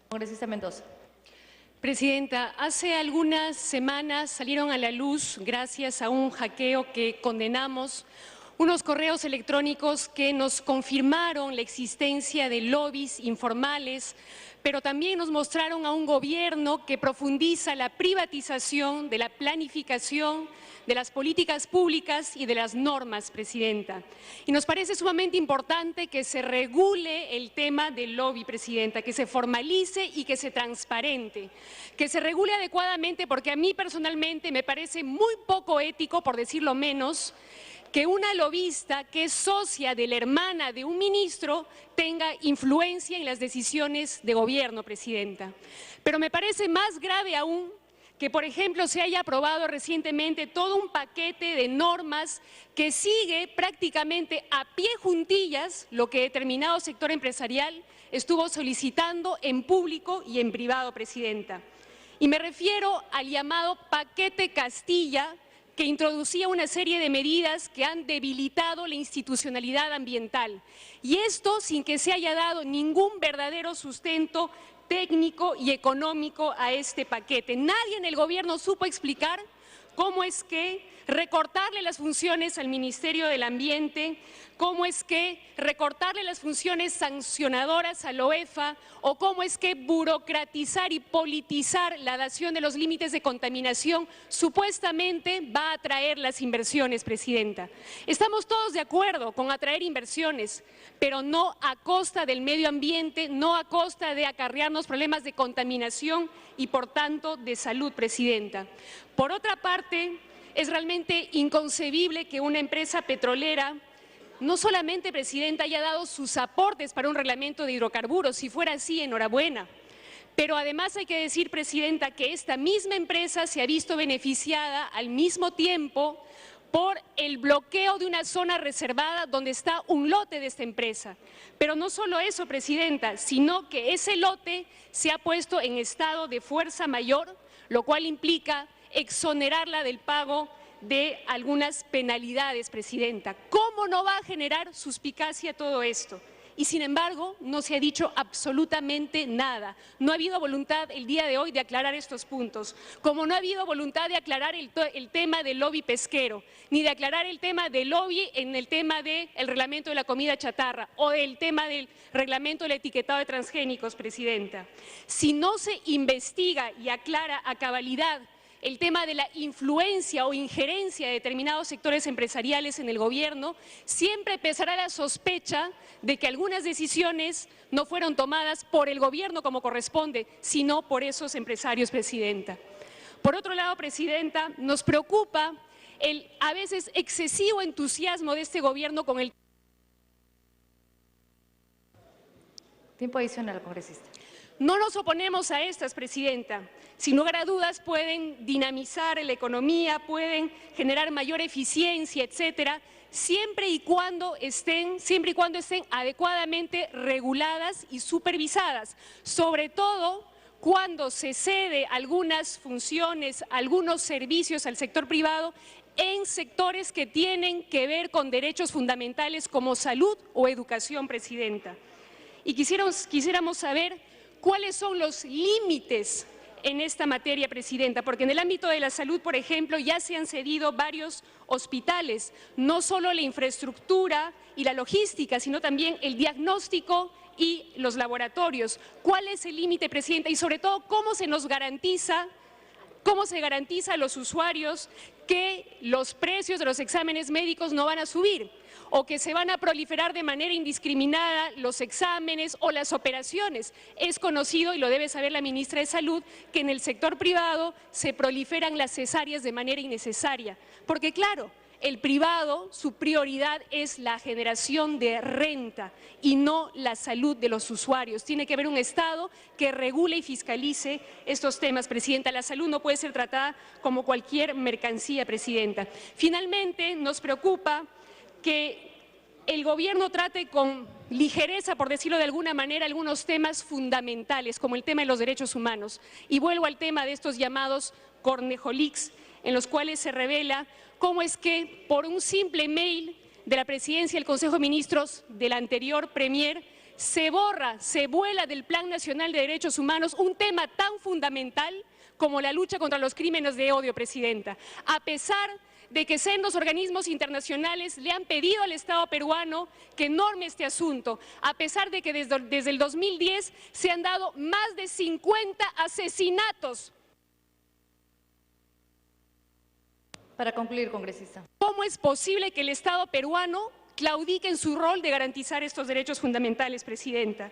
Congresista Mendoza. Presidenta, hace algunas semanas salieron a la luz, gracias a un hackeo que condenamos, unos correos electrónicos que nos confirmaron la existencia de lobbies informales, pero también nos mostraron a un gobierno que profundiza la privatización de la planificación, de las políticas públicas y de las normas, Presidenta. Y nos parece sumamente importante que se regule el tema del lobby, Presidenta, que se formalice y que se transparente, que se regule adecuadamente, porque a mí personalmente me parece muy poco ético, por decirlo menos, que una lobista que es socia de la hermana de un ministro tenga influencia en las decisiones de gobierno, Presidenta. Pero me parece más grave aún que, por ejemplo, se haya aprobado recientemente todo un paquete de normas que sigue prácticamente a pie juntillas lo que determinado sector empresarial estuvo solicitando en público y en privado, Presidenta. Y me refiero al llamado paquete Castilla, que introducía una serie de medidas que han debilitado la institucionalidad ambiental. Y esto sin que se haya dado ningún verdadero sustento técnico y económico a este paquete. Nadie en el gobierno supo explicar cómo es que recortarle las funciones al Ministerio del Ambiente, cómo es que recortarle las funciones sancionadoras a la OEFA o cómo es que burocratizar y politizar la dación de los límites de contaminación supuestamente va a atraer las inversiones, Presidenta. Estamos todos de acuerdo con atraer inversiones, pero no a costa del medio ambiente, no a costa de acarrearnos problemas de contaminación y por tanto de salud, Presidenta. Por otra parte, es realmente inconcebible que una empresa petrolera no solamente, Presidenta, haya dado sus aportes para un reglamento de hidrocarburos. Si fuera así, enhorabuena. Pero además hay que decir, Presidenta, que esta misma empresa se ha visto beneficiada al mismo tiempo por el bloqueo de una zona reservada donde está un lote de esta empresa. Pero no solo eso, Presidenta, sino que ese lote se ha puesto en estado de fuerza mayor, lo cual implica exonerarla del pago de algunas penalidades, Presidenta. ¿Cómo no va a generar suspicacia todo esto? Y sin embargo, no se ha dicho absolutamente nada. No ha habido voluntad el día de hoy de aclarar estos puntos, como no ha habido voluntad de aclarar el tema del lobby pesquero, ni de aclarar el tema del lobby en el tema del reglamento de la comida chatarra o el tema del reglamento del etiquetado de transgénicos, Presidenta. Si no se investiga y aclara a cabalidad el tema de la influencia o injerencia de determinados sectores empresariales en el gobierno, siempre pesará la sospecha de que algunas decisiones no fueron tomadas por el gobierno como corresponde, sino por esos empresarios, Presidenta. Por otro lado, Presidenta, nos preocupa el a veces excesivo entusiasmo de este gobierno con el... Tiempo adicional, congresista. No nos oponemos a estas, Presidenta. Sin lugar a dudas pueden dinamizar la economía, pueden generar mayor eficiencia, etcétera, siempre y cuando estén adecuadamente reguladas y supervisadas, sobre todo cuando se cede algunas funciones, algunos servicios al sector privado en sectores que tienen que ver con derechos fundamentales como salud o educación, Presidenta. Y quisiéramos saber cuáles son los límites en esta materia, Presidenta, porque en el ámbito de la salud, por ejemplo, ya se han cedido varios hospitales, no solo la infraestructura y la logística, sino también el diagnóstico y los laboratorios. ¿Cuál es el límite, Presidenta? Y sobre todo, ¿cómo se garantiza a los usuarios que los precios de los exámenes médicos no van a subir o que se van a proliferar de manera indiscriminada los exámenes o las operaciones? Es conocido, y lo debe saber la ministra de Salud, que en el sector privado se proliferan las cesáreas de manera innecesaria, porque claro, el privado, su prioridad es la generación de renta y no la salud de los usuarios. Tiene que haber un Estado que regule y fiscalice estos temas, Presidenta. La salud no puede ser tratada como cualquier mercancía, Presidenta. Finalmente, nos preocupa que el gobierno trate con ligereza, por decirlo de alguna manera, algunos temas fundamentales, como el tema de los derechos humanos. Y vuelvo al tema de estos llamados cornejolics, en los cuales se revela cómo es que por un simple mail de la Presidencia del Consejo de Ministros del anterior Premier se borra, se vuela del Plan Nacional de Derechos Humanos un tema tan fundamental como la lucha contra los crímenes de odio, Presidenta. A pesar de que sendos organismos internacionales le han pedido al Estado peruano que norme este asunto, a pesar de que desde el 2010 se han dado más de 50 asesinatos. Para concluir, congresista. ¿Cómo es posible que el Estado peruano claudique en su rol de garantizar estos derechos fundamentales, Presidenta?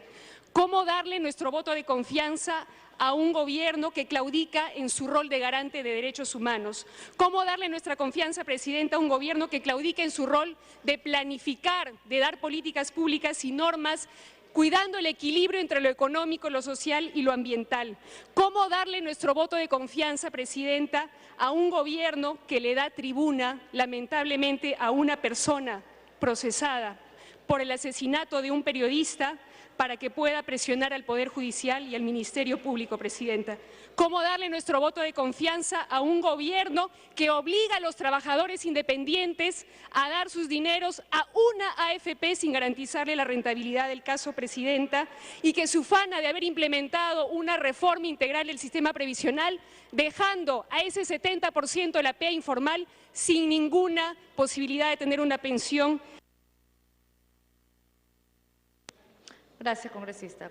¿Cómo darle nuestro voto de confianza a un gobierno que claudica en su rol de garante de derechos humanos? ¿Cómo darle nuestra confianza, Presidenta, a un gobierno que claudica en su rol de planificar, de dar políticas públicas y normas cuidando el equilibrio entre lo económico, lo social y lo ambiental? ¿Cómo darle nuestro voto de confianza, Presidenta, a un gobierno que le da tribuna, lamentablemente, a una persona procesada por el asesinato de un periodista para que pueda presionar al Poder Judicial y al Ministerio Público, Presidenta? ¿Cómo darle nuestro voto de confianza a un gobierno que obliga a los trabajadores independientes a dar sus dineros a una AFP sin garantizarle la rentabilidad del caso, Presidenta, y que se ufana de haber implementado una reforma integral del sistema previsional, dejando a ese 70% de la PEA informal sin ninguna posibilidad de tener una pensión? Gracias, congresista.